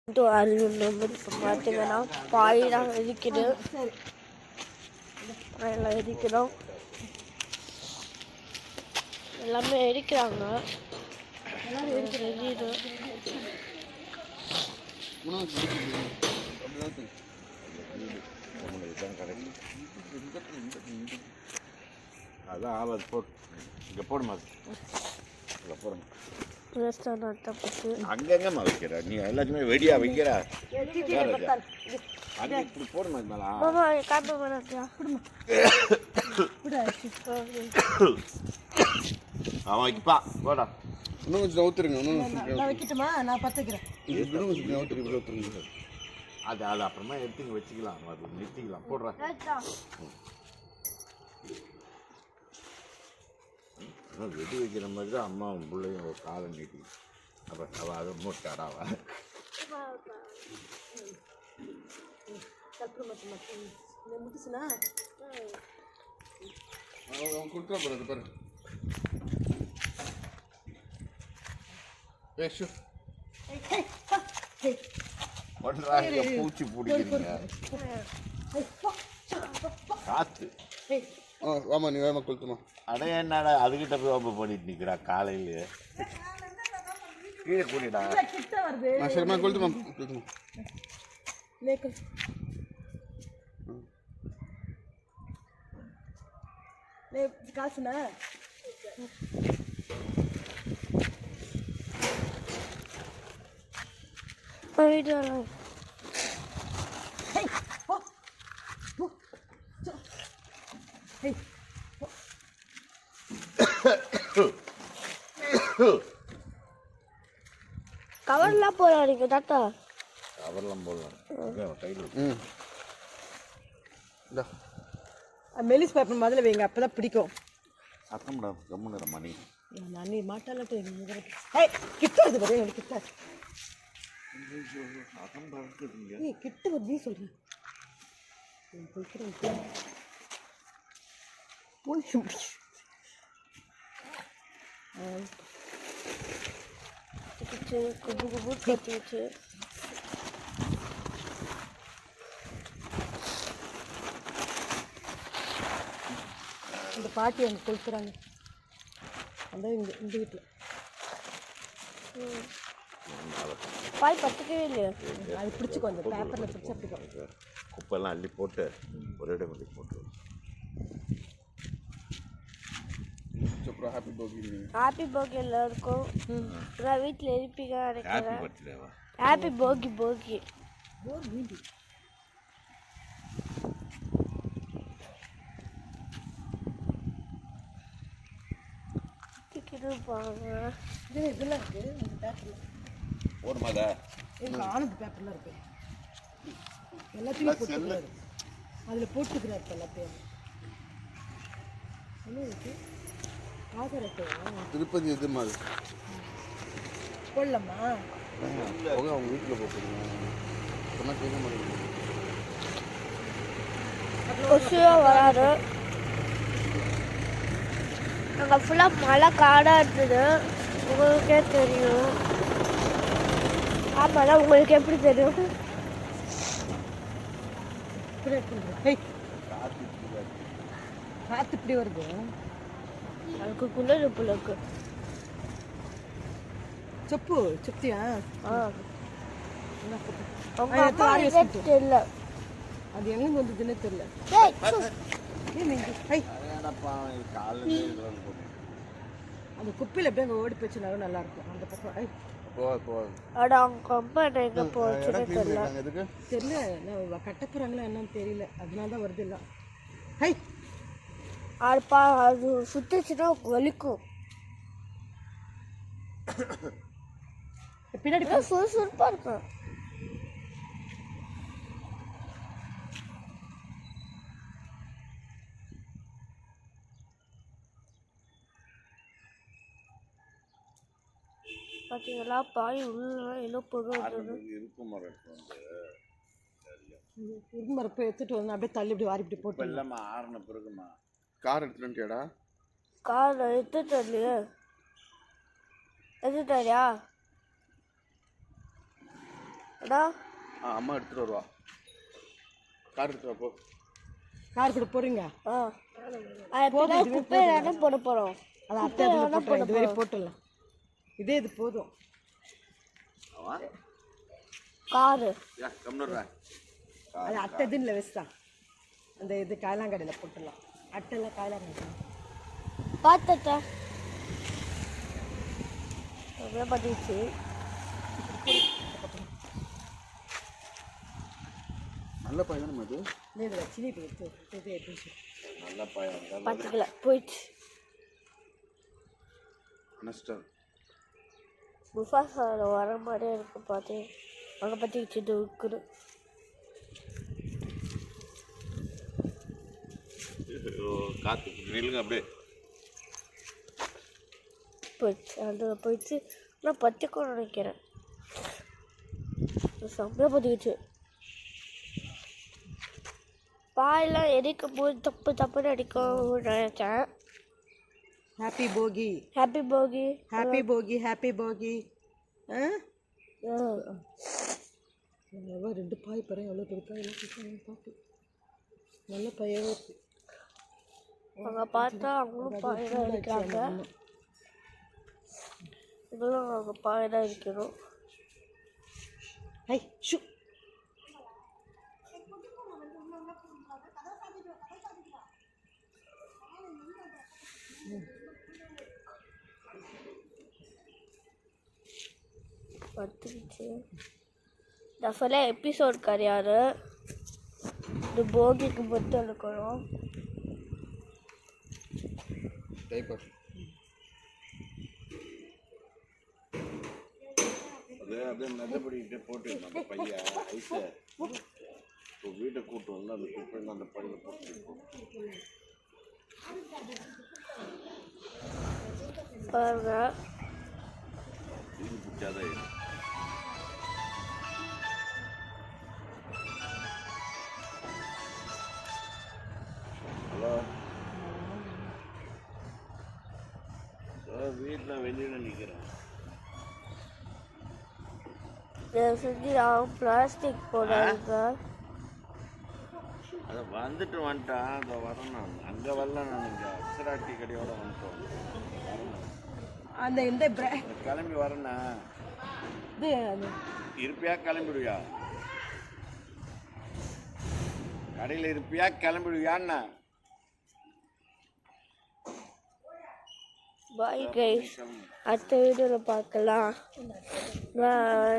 இப்போ பார்த்தீங்கன்னா பாயெல்லாம் எரிக்குது, பாயெல்லாம் எரிக்கிறோம், எல்லாமே எரிக்கிறாங்க. எரியுது. அதான் ஆவாது போட்டு இங்கே போடுமா, இங்கே போடுமா. அங்கங்கம்மா வைக்கிற நீ எல்லாத்தையுமே வெடியா வைக்கிற, அங்கே இப்படி போடுமா. அவன் வைப்பா போடா. இன்னும் கொஞ்சம் ஊற்றுருங்க, இன்னும் வைக்கட்டுமா? நான் பார்த்துக்கிறேன். இன்னும் கொஞ்சம் ஊற்றுருங்க. அது அப்புறமா எடுத்து வச்சுக்கலாம், அது நிறுத்திக்கலாம். போடுறேன். வெடி வைக்கிற மாதிரி தான் அம்மா பிள்ளையும் ஒரு காலை நீட்டி அப்புறம் அவள் அதை மூட்டாடாவா. கொடுத்தா போகிறது பாரு. பூச்சி பிடிக்கிறீங்க காத்து. ஆமாம், நீ வேகமாக கொளுத்துமா. அடைய என்னடா அதுக்கிட்ட போய் ஓப்பன் பண்ணிட்டு நிற்கிறா காலையில. கீழே கூட்டிடா. சரிம்மா, கொளுத்துமா. காசுண்ணா கவர்லாம் போடாதீங்க தாத்தா. கவர்லாம் போடலாம் கையில். மெலிஸ் பேப்பர் முதல்ல வைங்க, அப்பதான் பிடிக்கும். அக்கம்டா கம்முன்னு மணி மணி மாட்டாலட்டு கிட்ட வருது பாரு, எனக்கு கிட்ட கிட்ட வருது சொல்றேன். குபு குபு கத்திச்சு. இந்த பாட்டி அங்கே கொளுத்துறாங்க, அந்த இந்த வீட்டில் பாய் பத்துக்கவே இல்லையா? அது பிடிச்சிக்கோ, அந்த பேப்பரில் பிடிச்சி அப்படிக்கோ. குப்பெல்லாம் அள்ளி போட்டு ஒரு இடம் பண்ணி போட்டு. ஹாப்பி போகி எல்லாருக்கும். நான் வீட்டில் இருப்பீங்க நினைக்கிறேன். ஹாப்பி போகி போகி இருப்பாங்க. இதெல்லாம் இருக்குது அந்த பேப்பரில். ஓடுமாதா எங்கள் ஆனந்த் பேப்பர்லாம் இருக்கு, எல்லாத்தையும் போட்டுக்கிறாரு. அதில் போட்டுக்கிறாரு எல்லாத்தையும். என்ன இருக்கு? ஆதார் அட்டையா? திருப்பதி எது மாதிரி போடலாமா? அவங்க வீட்டில் போட்டுருங்க, சொன்னால் கேட்க மாட்டேங்குது. வராது. அங்கே ஃபுல்லாக மழை காடாக இருந்தது, உங்களுக்கே தெரியும். ஆமாம், உங்களுக்கு எப்படி தெரியும்? காற்று இப்படி வருது, அதுக்கு குளிர் புலக்கு. செப்பு செப்தியா? தெரியல, அது எங்கே வந்ததுன்னே தெரியல. அந்த குப்பையில் அப்படியே அங்கே ஓடி போச்சுனாலும் நல்லா இருக்கும். அந்த பக்கம் தெரியல, கட்ட போகிறாங்களா என்னன்னு தெரியல, அதனால தான் வருது இல்லை. ஹை அது சுத்திச்சுன்னா வலிக்கும். பின்னாடி சுறுசுறுப்பா இருக்கும். பார்த்தீங்களா, பாய் உள்ள ஏதோ பொருள் இருக்கும் மரப்பை எடுத்துட்டு வந்து அப்படியே தள்ளி இப்படி வாரி இப்படி போட்டு எல்லாமே ஆறுன பிறகுமா. கார் எடுத்துட்டேடா? கார் எடுத்துட்டு இல்லையே. எடுத்துட்டாரியா? அடா அம்மா எடுத்துகிட்டு வருவா. கார் எடுத்துகிட்டு வா போ. கார் கூட போறீங்க? குப்பையில என்ன போட போகிறோம்? அது அத்தை அதில் போட்டுறேன், இது வரை போட்டுடலாம். இது போதும். காரு அது அத்தை இதுன்னு வச்சுதான் அந்த இது காயலாங்கடையில் போட்டுடலாம். அட்டையில் காயலாங்கடை பார்த்துட்டா அப்படியே பார்த்துச்சு. நல்ல பையன் தானே அது. இதில் சினி போயிடுச்சு, இது எடுத்துச்சு. நல்ல பையன் பார்த்துக்கல போயிடுச்சு. அனஸ்டர் முஃபாசால வர மாதிரியே இருக்கு. பார்த்து அங்கே பார்த்துக்கிச்சு இருக்குது. காற்று நில்லுங்க அப்படியே போயிடுச்சு. அதில் போயிடுச்சு. நான் பற்றிக்கணும் நினைக்கிறேன். செம்மையாக பார்த்துக்கிச்சு. பாயெல்லாம் எரிக்கும் போது தப்பு தப்புன்னு அடிக்கும் நினைச்சேன். ஹாப்பி போகி, ஹாப்பி போகி, ஹாப்பி போகி, ஹாப்பி போகி. எவ்வளோ 2 பாய் பாரு, எவ்வளோ பெரிய பாய் எல்லாம் பார்த்து நல்ல பையன். அங்கே பார்த்தா அவங்களும் பாயெல்லாம் அடிக்கிறாங்க. இதெல்லாம் அவங்க பாயெல்லாம் அடிக்கணும். ஹை ஷூ பத்துக்கிச்சு. டஃபல எபிசோட் கிடையாது, இந்த போகிக்கு மட்டும் எடுக்கணும். டைப்பர் அது அப்படியே மெதப்படிக்கிட்டே போட்டுருக்கோம் அந்த பையன் ஐஸை. இப்போ வீட்டை கூட்டு வந்து அந்த குப்பைங்க அந்த பையில போட்டுருக்கோம். பாருங்க இது பிடிச்சாதான் இது. ஹலோ வீட்டில் வெளியில் நிற்கிறேன். செஞ்சு பிளாஸ்டிக் போடாதுங்க. அதை வந்துட்டு வந்துட்டான். அதை வரேன் நான். அங்கே வரல, நான் இங்கே அப்சராட்டி கடையோட வந்துட்டோம். அந்த இந்த கிளம்பி வரேண்ணா. இது இருப்பியா கிளம்பிடுவியா? கடையில் இருப்பியா கிளம்பிடுவியான்னா? பாய் கைஸ், அடுத்த வீடியோவில் பார்க்கலாம். பாய்.